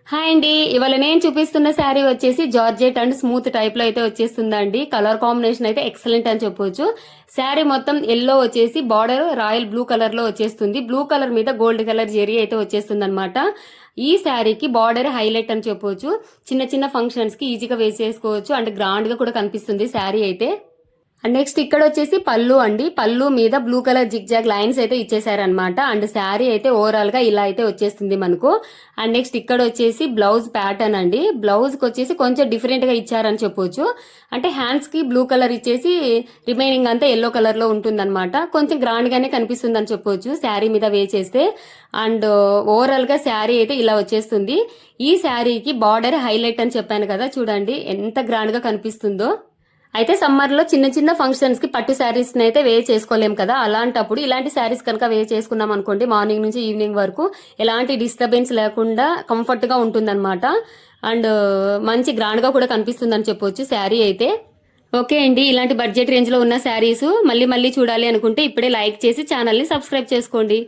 Hi అండి, ఇవాళ నేను చూపిస్తున్న శారీ వచ్చేసి జార్జెట్ అండ్ స్మూత్ టైప్ లో అయితే వచ్చేస్తుందండి. కలర్ కాంబినేషన్ అయితే ఎక్సలెంట్ అని చెప్పొచ్చు. శారీ మొత్తం ఎల్లో వచ్చేసి బార్డర్ రాయల్ బ్లూ కలర్ లో వచ్చేస్తుంది. బ్లూ కలర్ మీద గోల్డ్ కలర్ జెరీ అయితే వచ్చేస్తుంది అనమాట. ఈ శారీకి బార్డర్ హైలైట్ అని చెప్పొచ్చు. చిన్న చిన్న ఫంక్షన్స్ కి ఈజీగా వేసి చేసుకోవచ్చు అండ్ గ్రాండ్ గా కూడా కనిపిస్తుంది శారీ అయితే. అండ్ నెక్స్ట్ ఇక్కడ వచ్చేసి పళ్ళు అండి. పళ్ళు మీద blue colour zig zag lines అయితే ఇచ్చేసారనమాట. అండ్ శారీ అయితే ఓవరాల్ గా ఇలా అయితే వచ్చేస్తుంది మనకు. అండ్ నెక్స్ట్ ఇక్కడ వచ్చేసి బ్లౌజ్ ప్యాటర్న్ అండి. బ్లౌజ్ కి వచ్చేసి కొంచెం డిఫరెంట్ గా ఇచ్చారని చెప్పొచ్చు. అంటే హ్యాండ్స్ కి బ్లూ కలర్ ఇచ్చేసి రిమైనింగ్ అంతా ఎల్లో కలర్ లో ఉంటుందన్నమాట. కొంచెం గ్రాండ్ గానే కనిపిస్తుంది అని చెప్పొచ్చు శారీ మీద వేచేస్తే. అండ్ ఓవరాల్ గా శారీ అయితే ఇలా వచ్చేస్తుంది. ఈ శారీకి బార్డర్ హైలైట్ అని చెప్పాను కదా, చూడండి ఎంత గ్రాండ్ గా కనిపిస్తుందో. అయితే సమ్మర్ లో చిన్న చిన్న ఫంక్షన్స్ కి పట్టు శారీస్ అయితే వేర్ చేసుకోలేం కదా, అలాంటప్పుడు ఇలాంటి శారీస్ కనుక వేర్ చేసుకున్నాం అనుకోండి, మార్నింగ్ నుంచి ఈవినింగ్ వరకు ఎలాంటి డిస్టర్బెన్స్ లేకుండా కంఫర్ట్ గా ఉంటుందన్నమాట. అండ్ మంచి గ్రాండ్ గా కూడా కనిపిస్తుందని చెప్పొచ్చు శారీ అయితే. ఓకే అండి, ఇలాంటి బడ్జెట్ రేంజ్ లో ఉన్న శారీస్ మళ్ళీ మళ్ళీ చూడాలి అనుకుంటే ఇప్పుడే లైక్ చేసి ఛానల్ ని సబ్స్క్రైబ్ చేసుకోండి.